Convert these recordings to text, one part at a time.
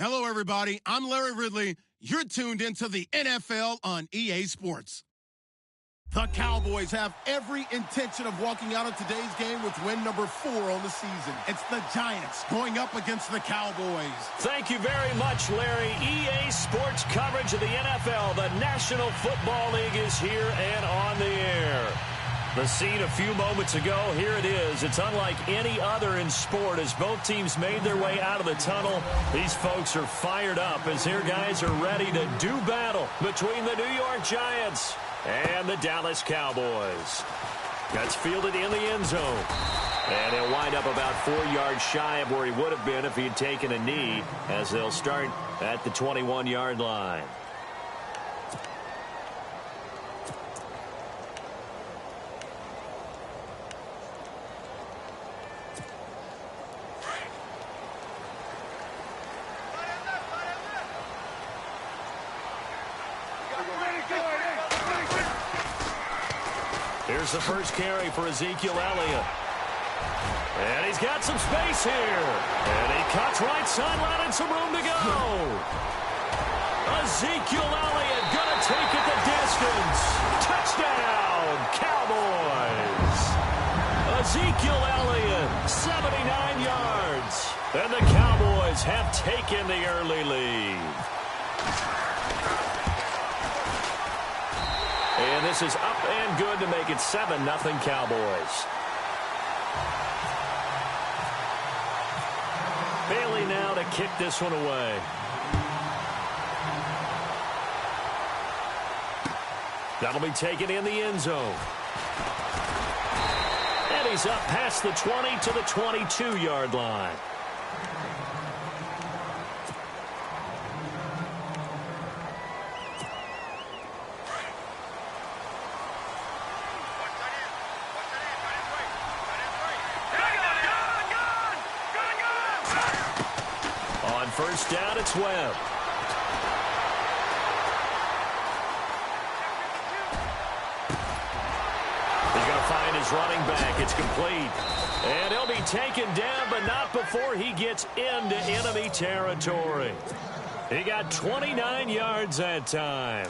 Hello, everybody. I'm Larry Ridley. You're tuned into the NFL on EA Sports. The Cowboys have every intention of walking out of today's game with win number 4 on the season. It's the Giants going up against the Cowboys. Thank you very much, Larry. EA Sports coverage of the NFL. The National Football League is here and on the air. The scene a few moments ago, here it is. It's unlike any other in sport as both teams made their way out of the tunnel. These folks are fired up as their guys are ready to do battle between the New York Giants and the Dallas Cowboys. That's fielded in the end zone. And he'll wind up about 4 yards shy of where he would have been if he had taken a knee, as they'll start at the 21-yard line. Here's the first carry for Ezekiel Elliott. And he's got some space here. And he cuts right sideline and some room to go. Ezekiel Elliott going to take it the distance. Touchdown, Cowboys. Ezekiel Elliott, 79 yards. And the Cowboys have taken the early lead. And this is up and good to make it 7-0 Cowboys. Bailey now to kick this one away. That'll be taken in the end zone. And he's up past the 20 to the 22-yard line. First down, it's Webb. He's going to find his running back. It's complete. And he'll be taken down, but not before he gets into enemy territory. He got 29 yards that time.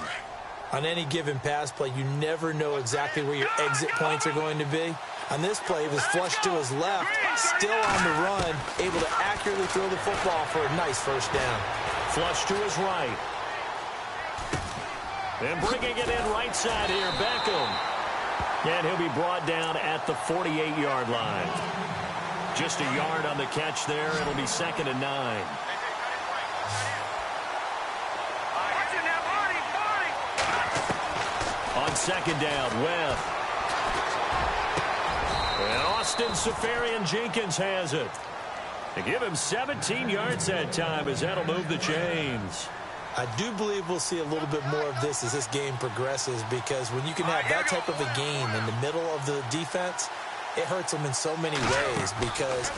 On any given pass play, you never know exactly where your exit points are going to be. On this play, he was flushed to his left, still on the run, able to accurately throw the football for a nice first down. Flush to his right. And bringing it in right side here, Beckham. And he'll be brought down at the 48-yard line. Just a yard on the catch there. It'll be 2nd and 9. On 2nd down, Webb. And Austin Seferian-Jenkins has it. They give him 17 yards that time as that'll move the chains. I do believe we'll see a little bit more of this as this game progresses, because when you can have that type of a game in the middle of the defense, it hurts them in so many ways, because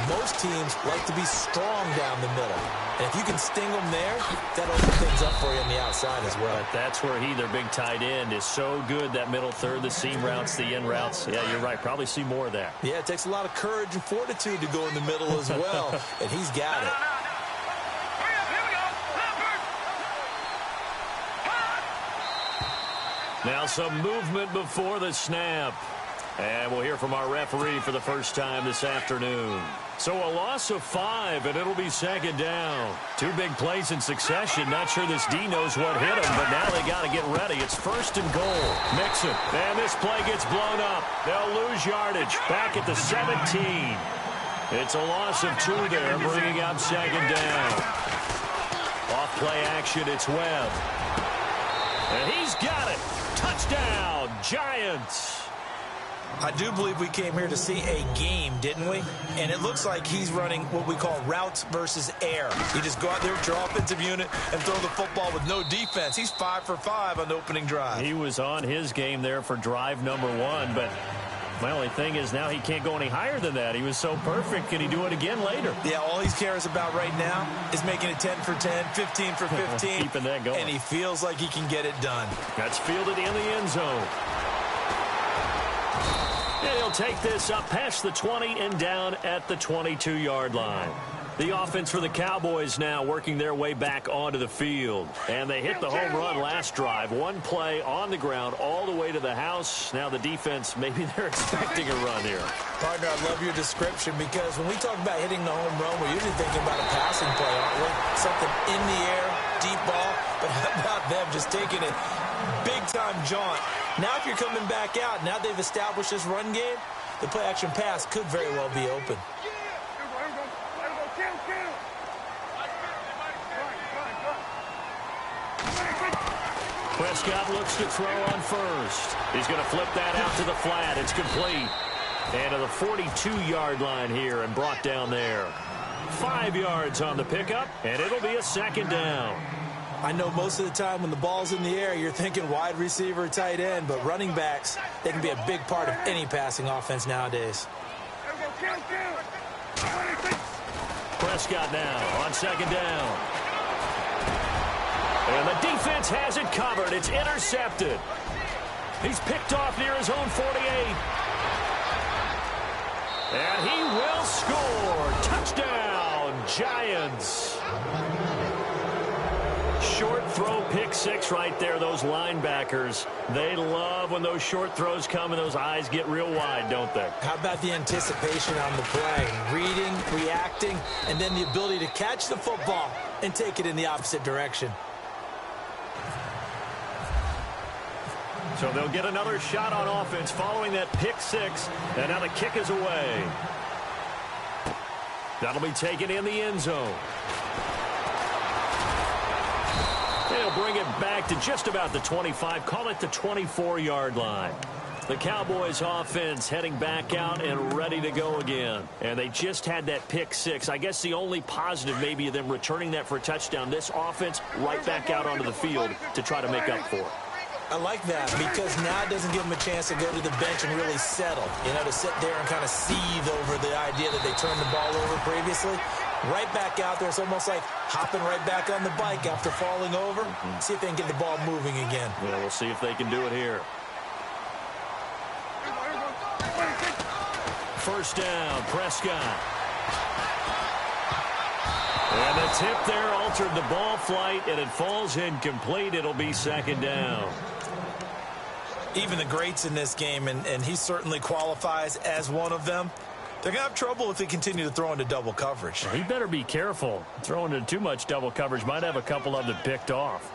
most teams like to be strong down the middle. And if you can sting them there, that'll open things up for you on the outside as well. But that's where their big tight end, is so good, that middle third, the seam routes, the in routes. Yeah, you're right. Probably see more of that. Yeah, it takes a lot of courage and fortitude to go in the middle as well, and he's got it. Now some movement before the snap. And we'll hear from our referee for the first time this afternoon. So a loss of 5, and it'll be 2nd down. 2 big plays in succession. Not sure this D knows what hit him, but now they got to get ready. It's 1st and goal. Mixon. And this play gets blown up. They'll lose yardage. Back at the 17. It's a loss of 2 there, bringing up 2nd down. Off play action, it's Webb. And he's got it. Touchdown, Giants. I do believe we came here to see a game, didn't we? And it looks like he's running what we call routes versus air. You just go out there with your offensive unit and throw the football with no defense. He's 5 for 5 on the opening drive. He was on his game there for drive number 1, but my only thing is now he can't go any higher than that. He was so perfect. Can he do it again later? Yeah, all he cares about right now is making it 10 for 10, 15 for 15. Keeping that going. And he feels like he can get it done. That's fielded in the end zone. And he'll take this up past the 20 and down at the 22-yard line. The offense for the Cowboys now working their way back onto the field. And they hit the home run last drive. One play on the ground all the way to the house. Now the defense, maybe they're expecting a run here. Partner, I love your description because when we talk about hitting the home run, we're usually thinking about a passing play, aren't we? Something in the air, deep ball. But how about them just taking it big-time jaunt? Now if you're coming back out, now they've established this run game, the play-action pass could very well be open. Prescott looks to throw on first. He's going to flip that out to the flat. It's complete. And to the 42-yard line here and brought down there. 5 yards on the pickup, and it'll be a second down. I know most of the time when the ball's in the air, you're thinking wide receiver, tight end, but running backs, they can be a big part of any passing offense nowadays. Prescott now on second down. And the defense has it covered. It's intercepted. He's picked off near his own 48. And he will score. Touchdown, Giants. Short throw, pick six right there. Those linebackers, they love when those short throws come and those eyes get real wide, don't they? How about the anticipation on the play? Reading, reacting, and then the ability to catch the football and take it in the opposite direction. So they'll get another shot on offense following that pick six. And now the kick is away. That'll be taken in the end zone. They'll bring it back to just about the 25. Call it the 24-yard line. The Cowboys offense heading back out and ready to go again. And they just had that pick six. I guess the only positive maybe of them returning that for a touchdown. This offense right back out onto the field to try to make up for it. I like that because now it doesn't give them a chance to go to the bench and really settle. You know, to sit there and kind of seethe over the idea that they turned the ball over previously. Right back out there. It's almost like hopping right back on the bike after falling over. See if they can get the ball moving again. Yeah, we'll see if they can do it here. First down, Prescott. And the tip there altered the ball flight, and it falls incomplete. It'll be second down. Even the greats in this game, and he certainly qualifies as one of them, they're going to have trouble if they continue to throw into double coverage. He better be careful. Throwing into too much double coverage might have a couple of them picked off.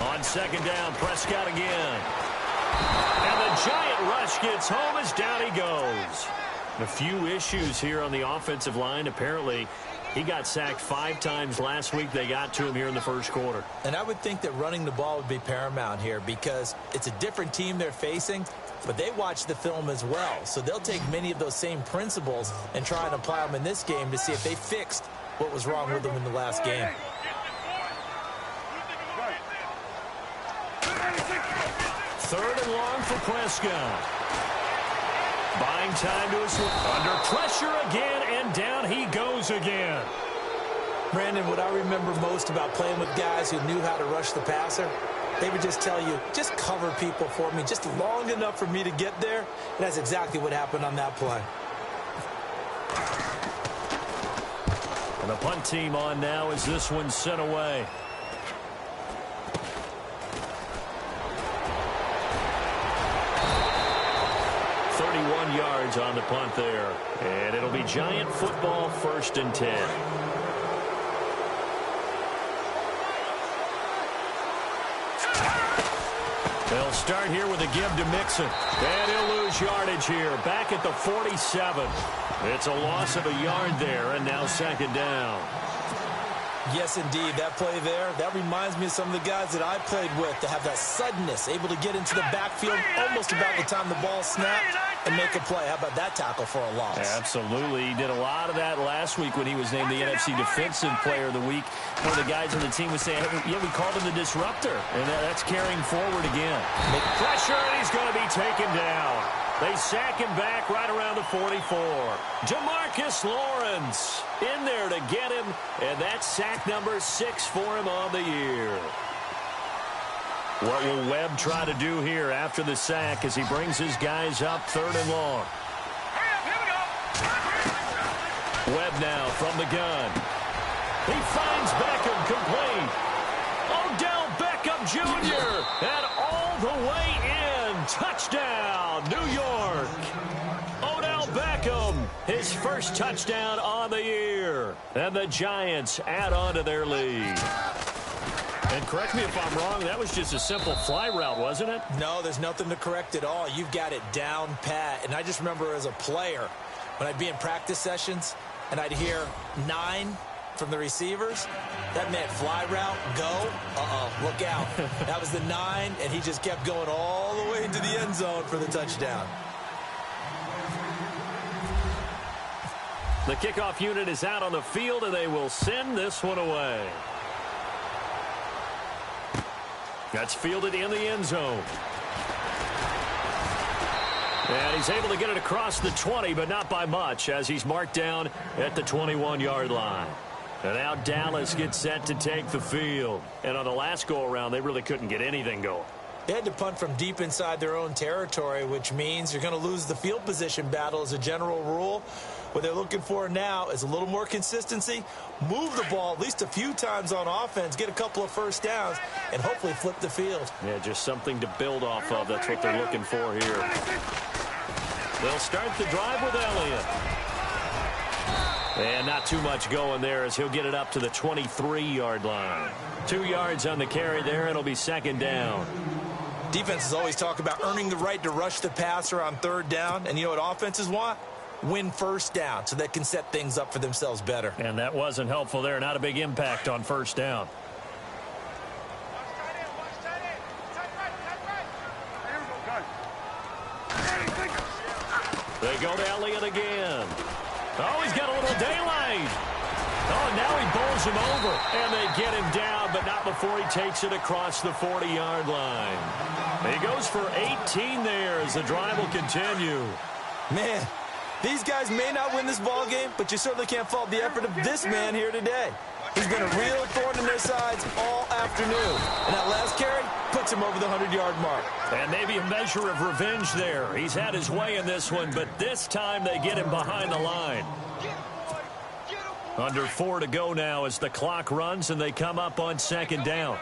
On second down, Prescott again. And the giant rush gets home as down he goes. A few issues here on the offensive line. Apparently, he got sacked 5 times last week. They got to him here in the first quarter. And I would think that running the ball would be paramount here because it's a different team they're facing, but they watch the film as well. So they'll take many of those same principles and try and apply them in this game to see if they fixed what was wrong with them in the last game. Third and long for Prescott. Buying time to his under pressure again, and down he goes again. Brandon, what I remember most about playing with guys who knew how to rush the passer, they would just tell you, just cover people for me, just long enough for me to get there. And that's exactly what happened on that play. And the punt team on now as this one's sent away. Yards on the punt there. And it'll be Giant football, 1st and 10. They'll start here with a give to Mixon. And he'll lose yardage here. Back at the 47. It's a loss of a yard there, and now second down. Yes, indeed. That play there, that reminds me of some of the guys that I played with to have that suddenness, able to get into the backfield almost about the time the ball snapped and make a play. How about that tackle for a loss? Absolutely. He did a lot of that last week when he was named the NFC Defensive Player of the Week. One of the guys on the team was saying, hey, yeah, we called him the disruptor. And that's carrying forward again. Make pressure, and he's going to be taken down. They sack him back right around the 44. Demarcus Lawrence in there to get him, and that's sack number 6 for him on the year. What will Webb try to do here after the sack as he brings his guys up 3rd and long? Webb now from the gun. He finds Beckham complete. Odell Beckham Jr. and all the way in. Touchdown, New York. Odell Beckham, his first touchdown on the year. And the Giants add on to their lead. And correct me if I'm wrong, that was just a simple fly route, wasn't it? No, there's nothing to correct at all. You've got it down pat. And I just remember as a player, when I'd be in practice sessions and I'd hear 9 from the receivers, that meant fly route, go, look out. That was the 9, and he just kept going all the way into the end zone for the touchdown. The kickoff unit is out on the field, and they will send this one away. That's fielded in the end zone. And he's able to get it across the 20, but not by much, as he's marked down at the 21-yard line. And now Dallas gets set to take the field. And on the last go-around, they really couldn't get anything going. They had to punt from deep inside their own territory, which means you're going to lose the field position battle as a general rule. What they're looking for now is a little more consistency, move the ball at least a few times on offense, get a couple of first downs, and hopefully flip the field. Yeah, just something to build off of. That's what they're looking for here. They'll start the drive with Elliott. And not too much going there as he'll get it up to the 23-yard line. 2 yards on the carry there. It'll be second down. Defenses always talk about earning the right to rush the passer on third down. And you know what offenses want? Win first down so they can set things up for themselves better. And that wasn't helpful there. Not a big impact on first down. They go to Elliott again. Oh, he's got a little daylight. Oh, now he bowls him over. And they get him down, but not before he takes it across the 40-yard line. He goes for 18 there as the drive will continue. Man, these guys may not win this ball game, but you certainly can't fault the effort of this man here today. He's been a real thorn in their sides all afternoon. And that last carry puts him over the 100-yard mark. And maybe a measure of revenge there. He's had his way in this one, but this time they get him behind the line. Under 4 to go now as the clock runs and they come up on second down.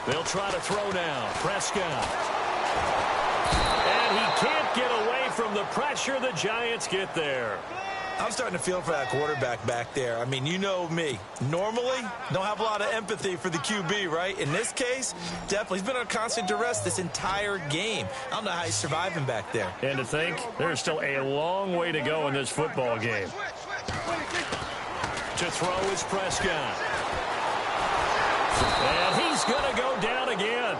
They'll try to throw now. Prescott. And he can't get away from the pressure. The Giants get there. I'm starting to feel for that quarterback back there. I mean, you know me. Normally, don't have a lot of empathy for the QB, right? In this case, definitely. He's been on constant duress this entire game. I don't know how he's surviving back there. And to think, there's still a long way to go in this football game. To throw is Prescott. And he's going to go down again.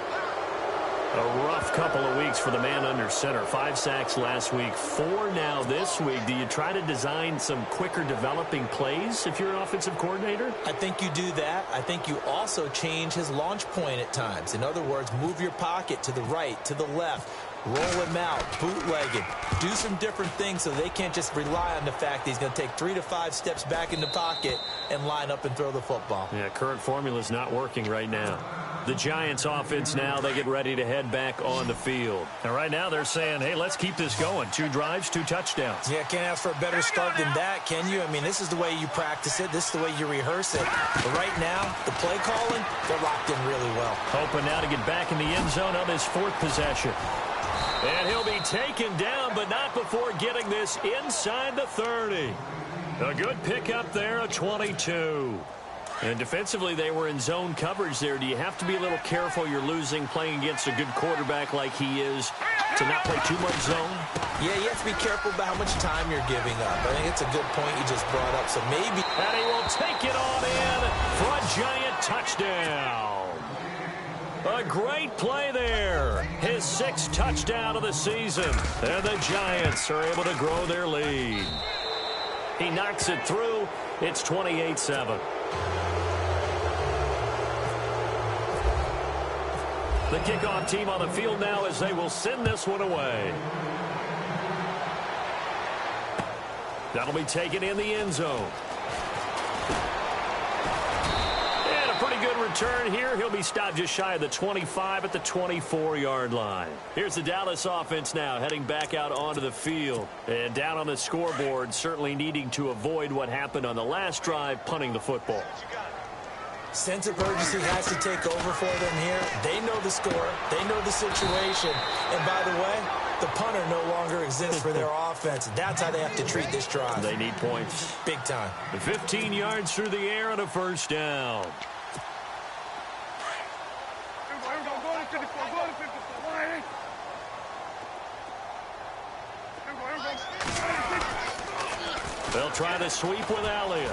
A rough couple of weeks for the man under center. 5 sacks last week, 4 now this week. Do you try to design some quicker developing plays if you're an offensive coordinator? I think you do that. I think you also change his launch point at times. In other words, move your pocket to the right, to the left. Roll him out, bootleg him. Do some different things so they can't just rely on the fact that he's going to take 3 to 5 steps back in the pocket and line up and throw the football. Yeah, current formula is not working right now. The Giants offense now, they get ready to head back on the field. And right now they're saying, hey, let's keep this going. 2 drives, 2 touchdowns. Yeah, can't ask for a better start than that, can you? I mean, this is the way you practice it. This is the way you rehearse it. But right now, the play calling, they're locked in really well. Hoping now to get back in the end zone on his 4th possession. And he'll be taken down, but not before getting this inside the 30. A good pickup there, a 22. And defensively, they were in zone coverage there. Do you have to be a little careful? You're losing playing against a good quarterback like he is to not play too much zone? Yeah, you have to be careful about how much time you're giving up. I think it's a good point you just brought up. So maybe. And he will take it on in for a Giant touchdown. A great play there. His 6th touchdown of the season. And the Giants are able to grow their lead. He knocks it through. It's 28-7. The kickoff team on the field now as they will send this one away. That'll be taken in the end zone. And a pretty good return here. He'll be stopped just shy of the 25 at the 24-yard line. Here's the Dallas offense now heading back out onto the field. And down on the scoreboard, certainly needing to avoid what happened on the last drive, punting the football. Sense of urgency has to take over for them here. They know the score. They know the situation. And by the way, the punter no longer exists for their offense. That's how they have to treat this drive. They need points. Big time. 15 yards through the air and a first down. They'll try the sweep with Elliott.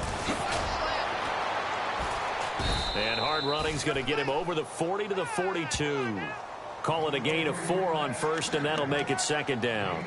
And hard running's going to get him over the 40 to the 42. Call it a gain of 4 on first, and that'll make it second down.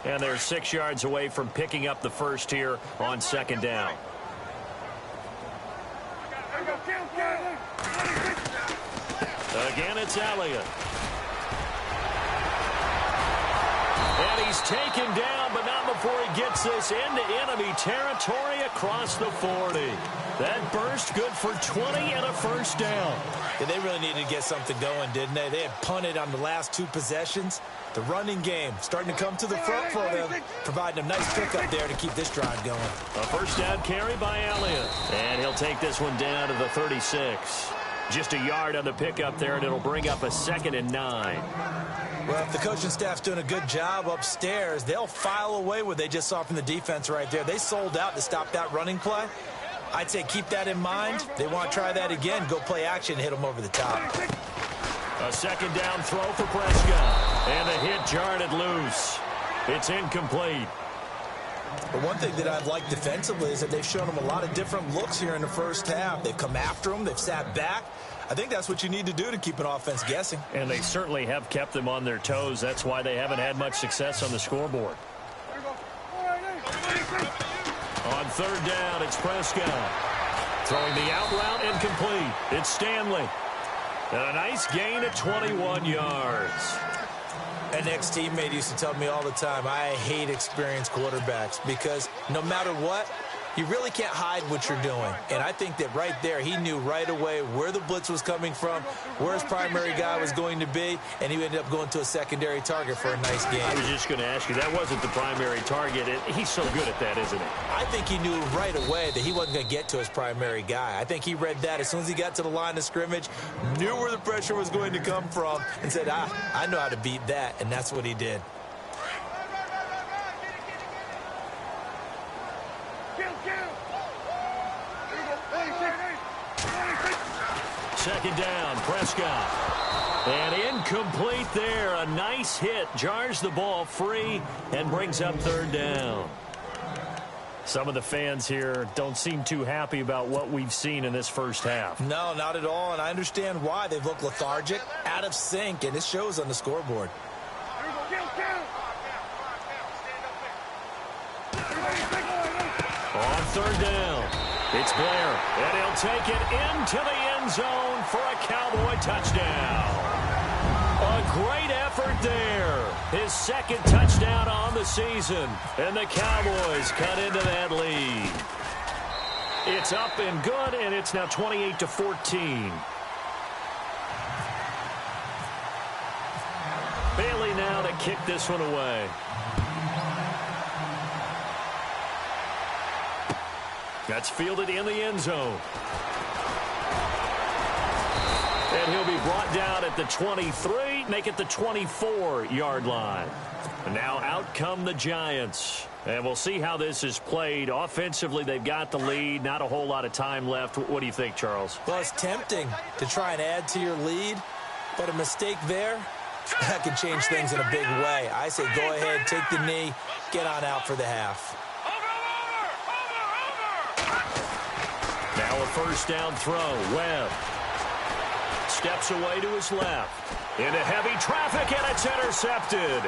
And they're 6 yards away from picking up the first here on second down. Again, it's Elliott. And he's taken down, but not before he gets this into enemy territory across the 40. That burst good for 20 and a first down. Yeah, they really needed to get something going, didn't they? They had punted on the last 2 possessions. The running game starting to come to the front for them, providing a nice pickup there to keep this drive going. A first down carry by Elliott. And he'll take this one down to the 36. Just a yard on the pickup there, and it'll bring up a 2nd and 9. Well, if the coaching staff's doing a good job upstairs, they'll file away what they just saw from the defense right there. They sold out to stop that running play. I'd say keep that in mind. They want to try that again. Go play action and hit them over the top. A second down throw for Prescott. And the hit jarred it loose. It's incomplete. But one thing that I've liked defensively is that they've shown them a lot of different looks here in the first half. They've come after them. They've sat back. I think that's what you need to do to keep an offense guessing. And they certainly have kept them on their toes. That's why they haven't had much success on the scoreboard. On third down, it's Prescott. Throwing the out route incomplete. It's Stanley. And a nice gain of 21 yards. An ex-teammate used to tell me all the time, I hate experienced quarterbacks because no matter what, you really can't hide what you're doing. And I think that right there, he knew right away where the blitz was coming from, where his primary guy was going to be, and he ended up going to a secondary target for a nice game. I was just going to ask you, that wasn't the primary target. He's so good at that, isn't he? I think he knew right away that he wasn't going to get to his primary guy. I think he read that as soon as he got to the line of scrimmage, knew where the pressure was going to come from, and said, I know how to beat that, and that's what he did. Second down, Prescott. And incomplete there. A nice hit. Jars the ball free and brings up third down. Some of the fans here don't seem too happy about what we've seen in this first half. No, not at all, and I understand why. They've looked lethargic, out of sync, and it shows on the scoreboard. On third down, it's Blair, and he'll take it into the end zone for a Cowboy touchdown. A great effort there. His second touchdown on the season, and the Cowboys cut into that lead. It's up and good, and it's now 28-14. Bailey now to kick this one away. That's fielded in the end zone. And he'll be brought down at the 23, make it the 24-yard line. And now out come the Giants. And we'll see how this is played. Offensively, they've got the lead. Not a whole lot of time left. What do you think, Charles? Well, it's tempting to try and add to your lead, but a mistake there, that can change things in a big way. I say go ahead, take the knee, get on out for the half. Now a first down throw. Webb steps away to his left. Into heavy traffic, and it's intercepted.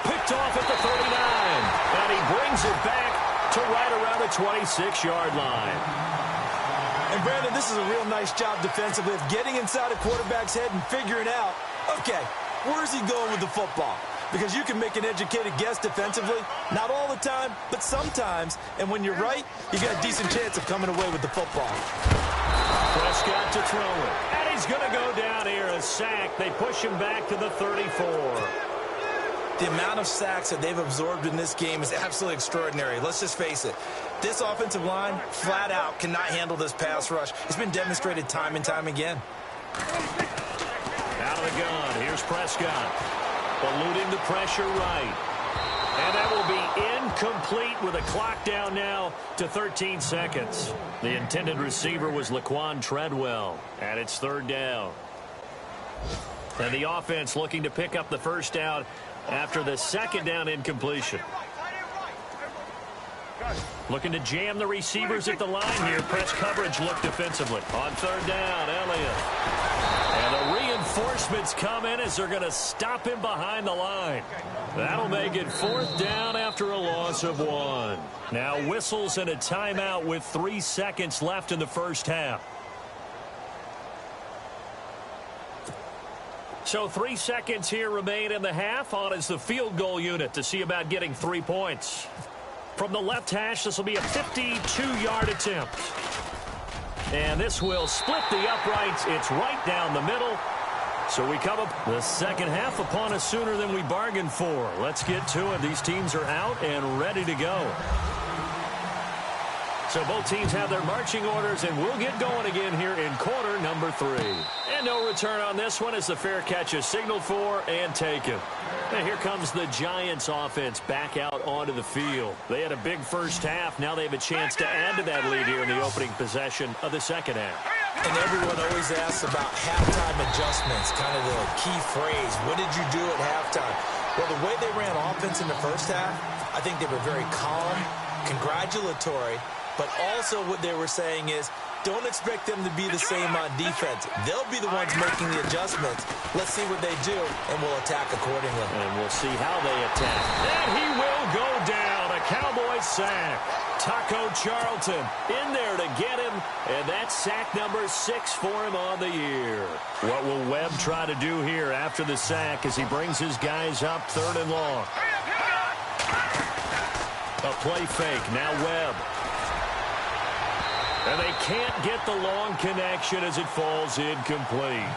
Picked off at the 39. And he brings it back to right around the 26-yard line. And, Brandon, this is a real nice job defensively of getting inside a quarterback's head and figuring out, okay, where's he going with the football? Because you can make an educated guess defensively, not all the time, but sometimes. And when you're right, you got a decent chance of coming away with the football. Prescott to throw it. And he's going to go down here, a sack. They push him back to the 34. The amount of sacks that they've absorbed in this game is absolutely extraordinary. Let's just face it. This offensive line, flat out, cannot handle this pass rush. It's been demonstrated time and time again. Out of the gun, here's Prescott. Eluding the pressure right. And that will be incomplete with a clock down now to 13 seconds. The intended receiver was Laquan Treadwell. And it's third down. And the offense looking to pick up the first down after the second down incompletion. Looking to jam the receivers at the line here. Press coverage look defensively. On third down, Elliott. And the reinforcements come in as they're going to stop him behind the line. That'll make it fourth down after a loss of 1. Now whistles and a timeout with 3 seconds left in the first half. So 3 seconds here remain in the half. On is the field goal unit to see about getting 3 points. From the left hash, this will be a 52-yard attempt. And this will split the uprights. It's right down the middle. So we come up the second half upon us sooner than we bargained for. Let's get to it. These teams are out and ready to go. So both teams have their marching orders, and we'll get going again here in quarter number 3. And no return on this one as the fair catch is signaled for and taken. And here comes the Giants offense back out onto the field. They had a big first half. Now they have a chance to add to that lead here in the opening possession of the second half. And everyone always asks about halftime adjustments, kind of the key phrase. What did you do at halftime? Well, the way they ran offense in the first half, I think they were very calm, congratulatory, but also what they were saying is, don't expect them to be the same on defense. They'll be the ones making the adjustments. Let's see what they do, and we'll attack accordingly. And we'll see how they attack. And he will go down. A Cowboys sack. Taco Charlton in there to get him, and that's sack number 6 for him on the year. What will Webb try to do here after the sack as he brings his guys up third and long? A play fake. Now Webb. And they can't get the long connection as it falls incomplete.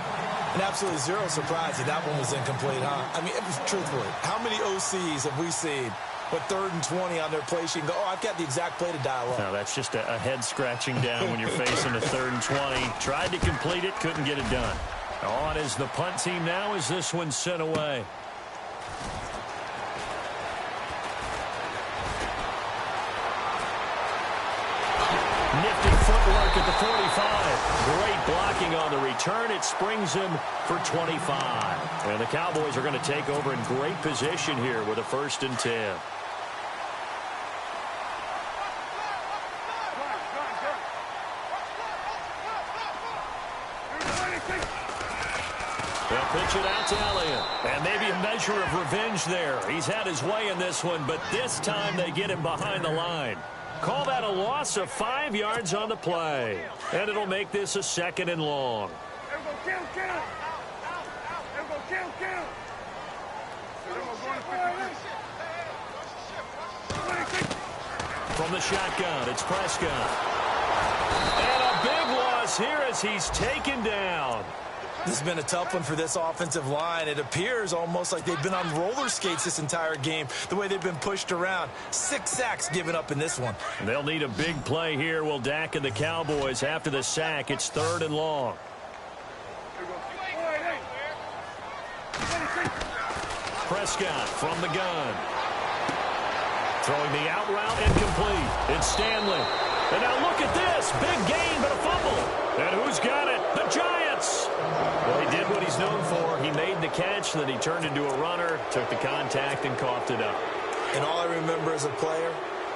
And absolutely zero surprise that that one was incomplete, huh? I mean, truthfully, how many OCs have we seen with 3rd and 20 on their play sheet and go, oh, I've got the exact play to dial up? No, that's just a head scratching down when you're facing a 3rd and 20. Tried to complete it, couldn't get it done. On is the punt team now as this one's sent away. Nifty footwork at the 45. Great blocking on the return. It springs him for 25. And the Cowboys are going to take over in great position here with a 1st and 10. They'll pitch it out to Elliott. And maybe a measure of revenge there. He's had his way in this one, but this time they get him behind the line. Call that a loss of 5 yards on the play. And it'll make this a 2nd and long. From the shotgun, it's Prescott. And a big loss here as he's taken down. This has been a tough one for this offensive line. It appears almost like they've been on roller skates this entire game, the way they've been pushed around. 6 sacks given up in this one. They'll need a big play here, will Dak and the Cowboys. After the sack, it's 3rd and long. Prescott from the gun. Throwing the out route incomplete. It's Stanley. And now look at this. Big gain, but a fumble. And who's got it? The Giants. Well, he did what he's known for. He made the catch, then he turned into a runner, took the contact, and coughed it up. And all I remember as a player,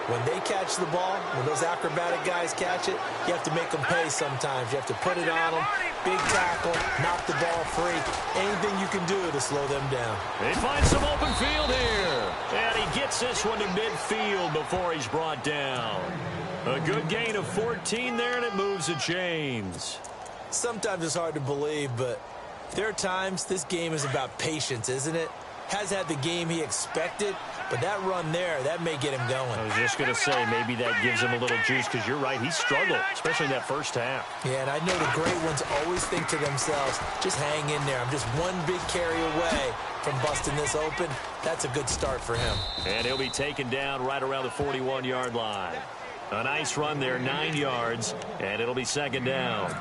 when they catch the ball, when those acrobatic guys catch it, you have to make them pay sometimes. You have to put it on them, big tackle, knock the ball free. Anything you can do to slow them down. They find some open field here. And he gets Gets this one to midfield before he's brought down. A good gain of 14 there, and it moves the chains. Sometimes it's hard to believe, but there are times this game is about patience, isn't it? Has had the game he expected, but that run there, that may get him going. I was just going to say, maybe that gives him a little juice, because you're right, he struggled, especially in that first half. Yeah, and I know the great ones always think to themselves, just hang in there. I'm just one big carry away from busting this open. That's a good start for him. And he'll be taken down right around the 41-yard line. A nice run there, 9 yards, and it'll be second down.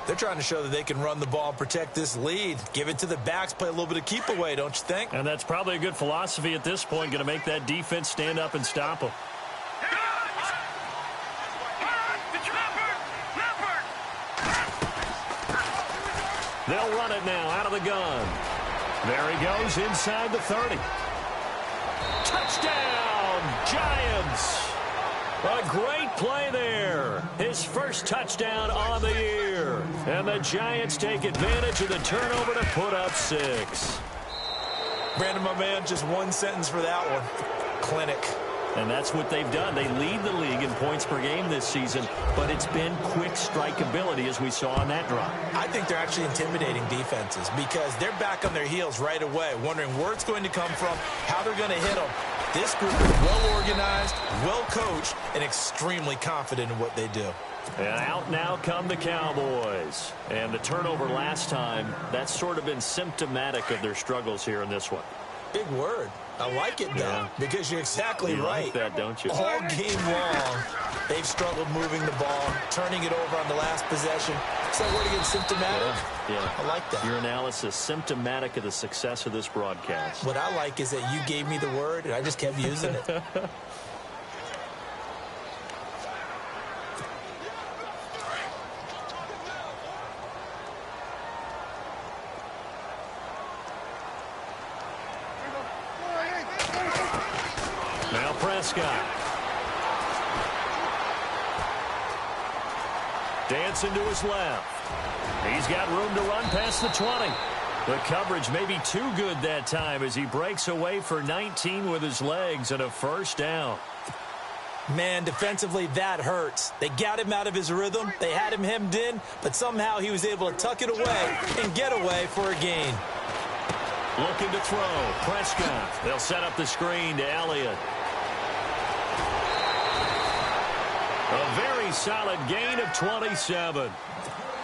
They're trying to show that they can run the ball and protect this lead. Give it to the backs, play a little bit of keep away, don't you think? And that's probably a good philosophy at this point, going to make that defense stand up and stop them. They'll run it now out of the gun. There he goes inside the 30. Touchdown, Giants! A great play there. His first touchdown on the year. And the Giants take advantage of the turnover to put up 6. Brandon, my man, just one sentence for that one. Clinic. And that's what they've done. They lead the league in points per game this season, but it's been quick strikeability as we saw on that drive. I think they're actually intimidating defenses because they're back on their heels right away, wondering where it's going to come from, how they're going to hit them. This group is well-organized, well-coached, and extremely confident in what they do. And out now come the Cowboys. And the turnover last time, that's sort of been symptomatic of their struggles here in this one. Big word. I like it, though, because you're exactly right. You like that, don't you? All game long, they've struggled moving the ball, turning it over on the last possession. Is that word again, symptomatic? Yeah. I like that. Your analysis, symptomatic of the success of this broadcast. What I like is that you gave me the word, and I just kept using it. Now Prescott. Dancing to his left. He's got room to run past the 20. The coverage may be too good that time as he breaks away for 19 with his legs and a first down. Man, defensively, that hurts. They got him out of his rhythm. They had him hemmed in, but somehow he was able to tuck it away and get away for a gain. Looking to throw. Prescott. They'll set up the screen to Elliott. A very solid gain of 27.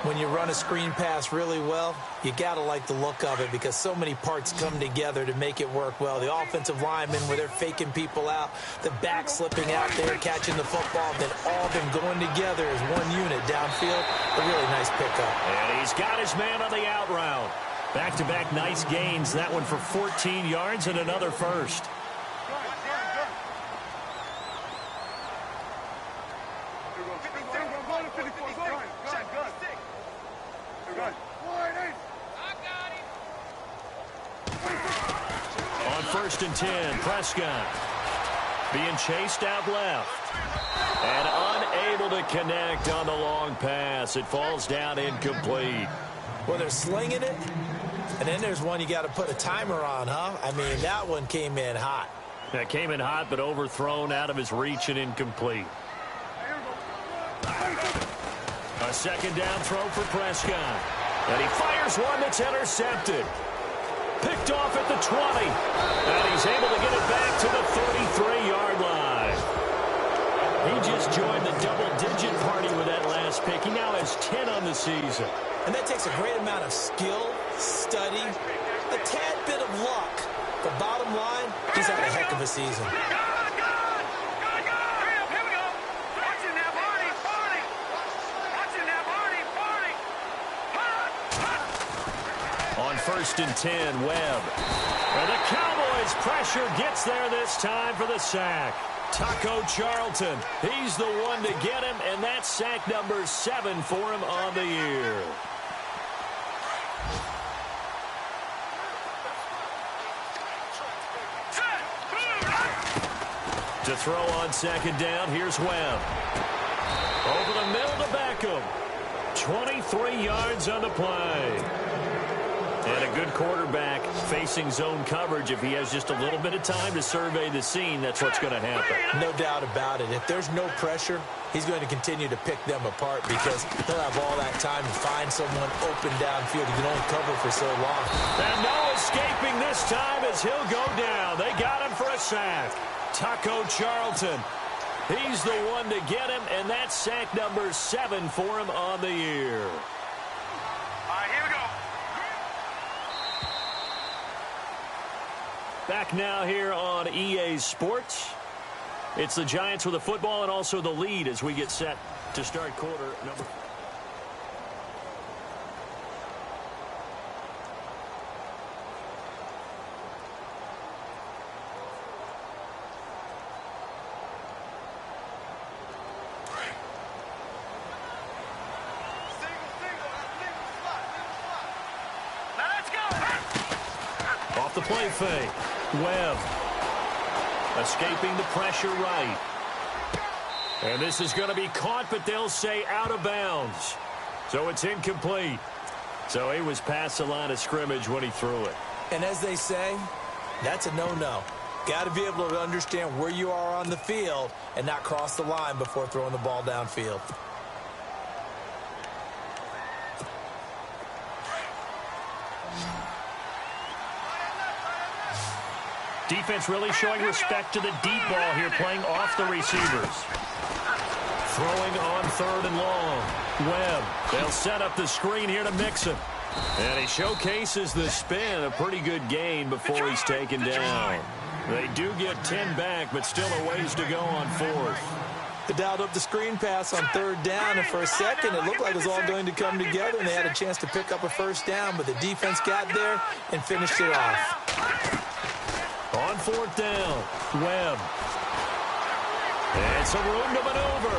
When you run a screen pass really well, you got to like the look of it because so many parts come together to make it work well. The offensive linemen, where they're faking people out, the back slipping out there, catching the football, then all of them going together as one unit downfield. A really nice pickup. And he's got his man on the out route. Back-to-back nice gains. That one for 14 yards and another first. On 1st and 10, Prescott being chased out left and unable to connect on the long pass. It falls down incomplete. Well, they're slinging it, and then there's one you got to put a timer on, huh? I mean, that one came in hot. That came in hot, but overthrown out of his reach and incomplete. A second down throw for Prescott. And he fires one that's intercepted. Picked off at the 20. And he's able to get it back to the 33-yard line. He just joined the double-digit party with that last pick. He now has 10 on the season. And that takes a great amount of skill, study, a tad bit of luck. But bottom line, he's had a heck of a season. On 1st and 10, Webb. And the Cowboys pressure gets there this time for the sack. Taco Charlton, he's the one to get him, and that's sack number 7 for him on the year. To throw on second down, here's Webb. Over the middle to Beckham. 23 yards on the play. And a good quarterback facing zone coverage, if he has just a little bit of time to survey the scene, that's what's going to happen. No doubt about it. If there's no pressure, he's going to continue to pick them apart because he'll have all that time to find someone open downfield. He can only cover for so long. And no escaping this time as he'll go down. They got him for a sack. Taco Charlton. He's the one to get him, and that's sack number 7 for him on the year. All right, here we go. Back now here on EA Sports. It's the Giants with the football and also the lead as we get set to start quarter number 4. Off the play fake. Webb escaping the pressure right. And this is going to be caught, but they'll say out of bounds. So it's incomplete. So he was past the line of scrimmage when he threw it. And as they say, that's a no-no. Got to be able to understand where you are on the field and not cross the line before throwing the ball downfield. Defense really showing respect to the deep ball here, playing off the receivers. Throwing on 3rd and long. Webb, they'll set up the screen here to Mixon. And he showcases the spin, a pretty good gain before he's taken down. They do get 10 back, but still a ways to go on 4th. They dialed up the screen pass on 3rd down, and for a second it looked like it was all going to come together, and they had a chance to pick up a first down, but the defense got there and finished it off. On 4th down, Webb. And some room to maneuver.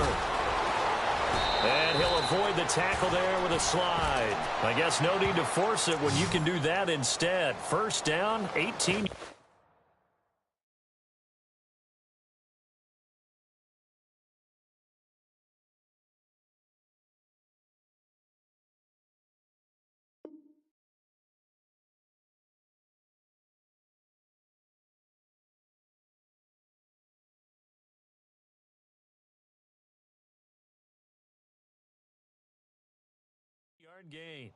And he'll avoid the tackle there with a slide. I guess no need to force it when you can do that instead. First down, 18. Yard gain.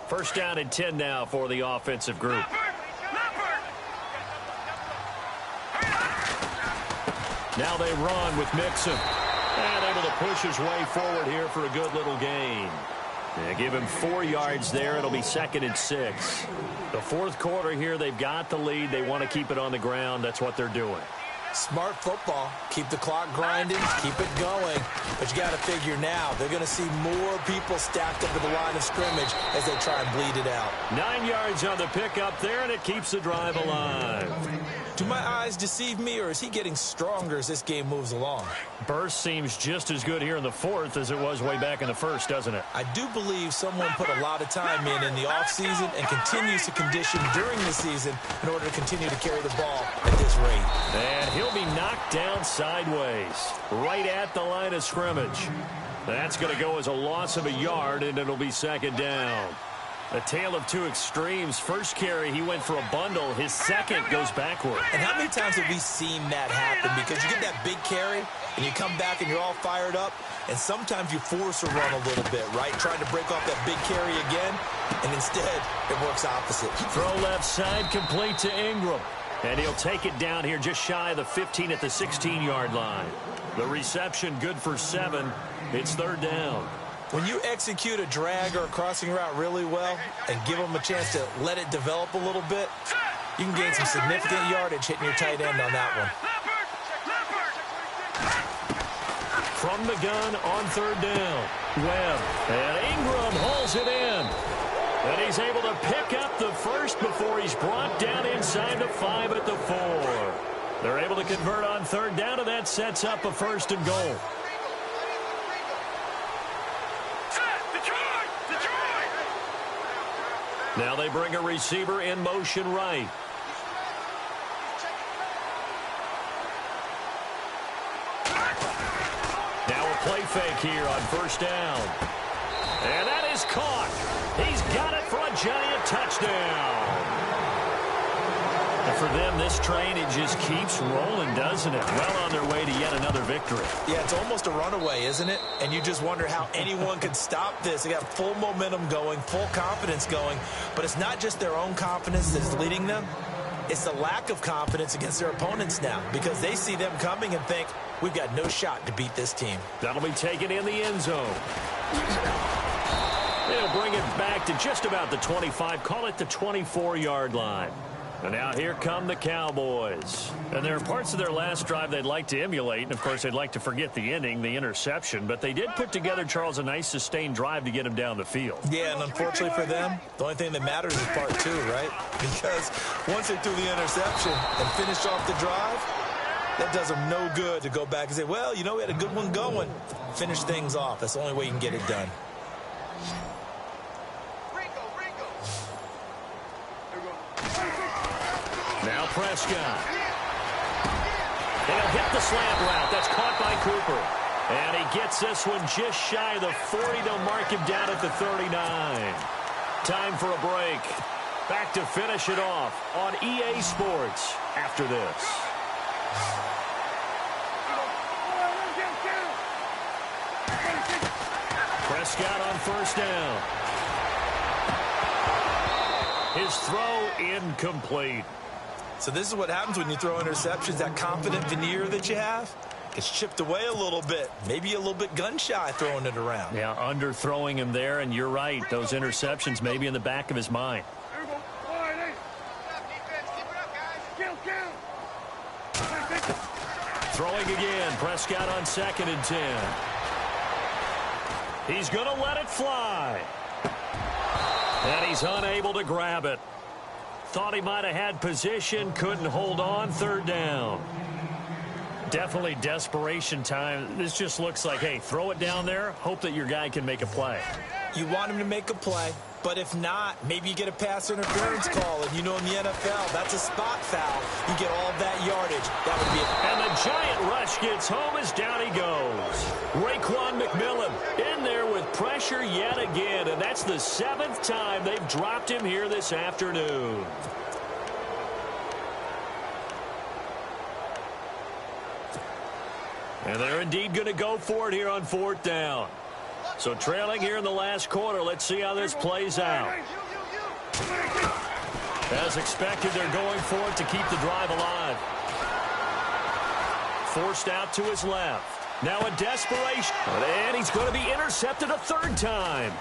First down and 10 now for the offensive group. Now they run with Mixon. And able to push his way forward here for a good little gain. They give him 4 yards there. It'll be 2nd and 6. The 4th quarter here, they've got the lead. They want to keep it on the ground. That's what they're doing. Smart football. Keep the clock grinding. Keep it going. But you got to figure now, they're going to see more people stacked up at the line of scrimmage as they try and bleed it out. 9 yards on the pickup there, and it keeps the drive alive. Do my eyes deceive me, or is he getting stronger as this game moves along? Burst seems just as good here in the 4th as it was way back in the 1st, doesn't it? I do believe someone put a lot of time in the offseason and continues to condition during the season in order to continue to carry the ball at this rate. And he'll be knocked down sideways, right at the line of scrimmage. That's going to go as a loss of a yard, and it'll be 2nd down. A tale of two extremes. First carry, he went for a bundle. His second goes backward. And how many times have we seen that happen? Because you get that big carry, and you come back and you're all fired up, and sometimes you force a run a little bit, right? Trying to break off that big carry again, and instead it works opposite. Throw left side, complete to Ingram. And he'll take it down here just shy of the 15 at the 16-yard line. The reception good for 7. It's 3rd down. When you execute a drag or a crossing route really well and give them a chance to let it develop a little bit, you can gain some significant yardage hitting your tight end on that one. From the gun on 3rd down, Webb. And Ingram hauls it in. And he's able to pick up the first before he's brought down inside the 5 at the 4. They're able to convert on 3rd down, and that sets up a 1st and goal. Now they bring a receiver in motion right. fake here on first down. And that is caught. He's got it for a giant touchdown. And for them, this train, it just keeps rolling, doesn't it? Well on their way to yet another victory. Yeah, it's almost a runaway, isn't it? And you just wonder how anyone could stop this. They got full momentum going, full confidence going. But it's not just their own confidence that's leading them. It's the lack of confidence against their opponents now because they see them coming and think, we've got no shot to beat this team. That'll be taken in the end zone. They'll bring it back to just about the 25, call it the 24-yard line. And now here come the Cowboys. And there are parts of their last drive they'd like to emulate. And, of course, they'd like to forget the inning, the interception. But they did put together, Charles, a nice sustained drive to get him down the field. Yeah, and unfortunately for them, the only thing that matters is part two, right? Because once they threw the interception and finished off the drive, that does them no good to go back and say, well, you know, we had a good one going. Finish things off. That's the only way you can get it done. Now Prescott. He'll hit the slant route. That's caught by Cooper. And he gets this one just shy of the 40. They'll mark him down at the 39. Time for a break. Back to finish it off on EA Sports after this. Prescott on first down. His throw incomplete. So this is what happens when you throw interceptions. That confident veneer that you have gets chipped away a little bit. Maybe a little bit gun-shy throwing it around. Yeah, underthrowing him there, and you're right. Those interceptions may be in the back of his mind. Throwing again. Prescott on 2nd and 10. He's going to let it fly. And he's unable to grab it. Thought he might have had position, couldn't hold on, 3rd down. Definitely desperation time. This just looks like, hey, throw it down there, hope that your guy can make a play. You want him to make a play, but if not, maybe you get a pass interference call, and you know in the NFL, that's a spot foul. You get all that yardage. That would be it. And the giant rush gets home as down he goes. Raekwon McMillan in there with pressure yet again, and that's the 7th time they've dropped him here this afternoon. And they're indeed going to go for it here on 4th down. So trailing here in the last quarter, let's see how this plays out. As expected, they're going for it to keep the drive alive. Forced out to his left. Now a desperation. And he's going to be intercepted a 3rd time.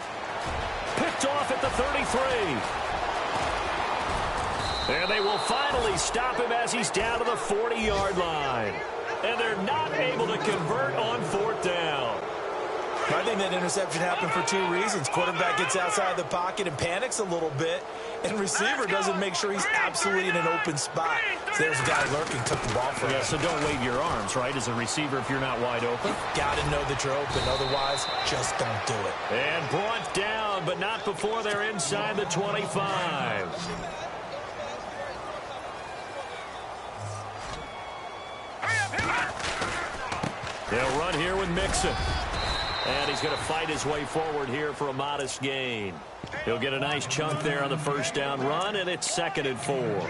Picked off at the 33. And they will finally stop him as he's down to the 40-yard line. And they're not able to convert on 4th down. I think that interception happened for 2 reasons. Quarterback gets outside the pocket and panics a little bit, and receiver doesn't make sure he's absolutely in an open spot. So there's a guy lurking, took the ball from him. Yeah, so don't wave your arms, right, as a receiver if you're not wide open. Got to know that you're open. Otherwise, just don't do it. And brought down, but not before they're inside the 25. They'll run here with Mixon. And he's going to fight his way forward here for a modest gain. He'll get a nice chunk there on the 1st down run, and it's 2nd and 4.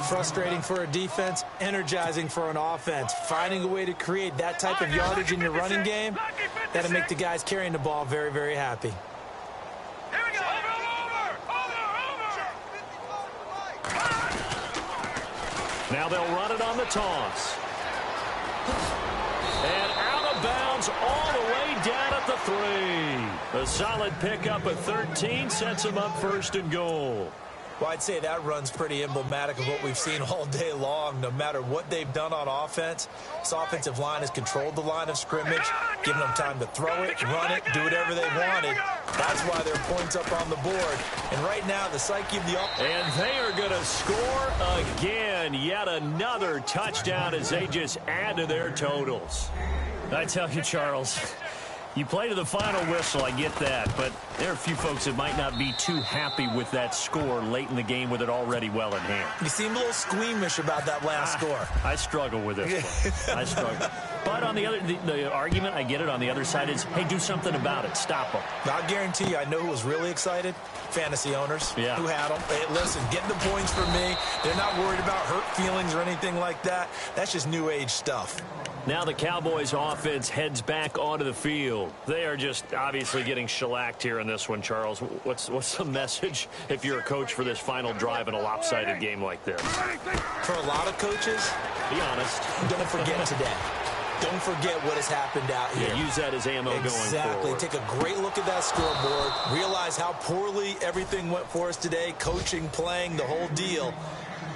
Frustrating for a defense, energizing for an offense. Finding a way to create that type of yardage in your running game, that'll make the guys carrying the ball very, very happy. Here we go. Now they'll run it on the toss. And out of bounds all the way down at the 3. A solid pickup at 13 sets him up 1st and goal. Well, I'd say that run's pretty emblematic of what we've seen all day long. No matter what they've done on offense, this offensive line has controlled the line of scrimmage, given them time to throw it, run it, do whatever they wanted. That's why there are points up on the board. And right now, the psyche of the offense. And they are going to score again. Yet another touchdown as they just add to their totals. I tell you, Charles, you play to the final whistle, I get that, but there are a few folks that might not be too happy with that score late in the game with it already well in hand. You seem a little squeamish about that last score. I struggle with this one. I struggle. But on the other, the argument, I get it, on the other side is, hey, do something about it. Stop them. I'll guarantee you, I know who was really excited. Fantasy owners who had them. Hey, listen, getting the points for me. They're not worried about hurt feelings or anything like that. That's just new age stuff. Now the Cowboys offense heads back onto the field. They are just obviously getting shellacked here in this one, Charles. What's the message if you're a coach for this final drive in a lopsided game like this? For a lot of coaches, be honest, don't forget today. Don't forget what has happened out here. Yeah, use that as ammo going forward. Exactly. Take a great look at that scoreboard. Realize how poorly everything went for us today. Coaching, playing, the whole deal.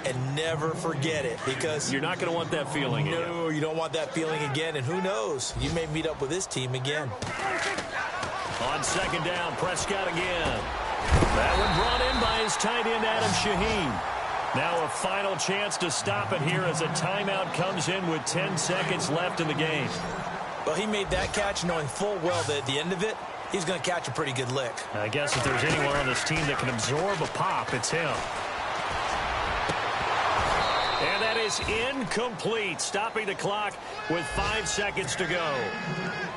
And never forget it, because you're not going to want that feeling again. No, you don't want that feeling again. And who knows? You may meet up with this team again. On second down, Prescott again. That one brought in by his tight end, Adam Shaheen. Now a final chance to stop it here as a timeout comes in with 10 seconds left in the game. Well, he made that catch knowing full well that at the end of it, he's going to catch a pretty good lick. I guess if there's anyone on this team that can absorb a pop, it's him. And that is incomplete, stopping the clock with 5 seconds to go.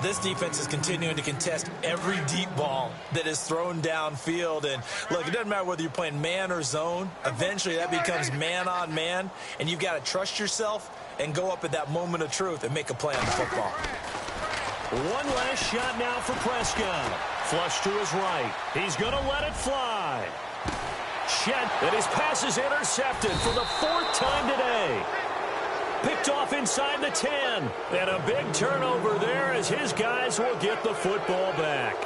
This defense is continuing to contest every deep ball that is thrown downfield. And, look, it doesn't matter whether you're playing man or zone. Eventually, that becomes man on man, and you've got to trust yourself and go up at that moment of truth and make a play on the football. One last shot now for Prescott. Flush to his right. He's going to let it fly. Shed, and his pass is intercepted for the 4th time today. Picked off inside the 10. And a big turnover there as his guys will get the football back.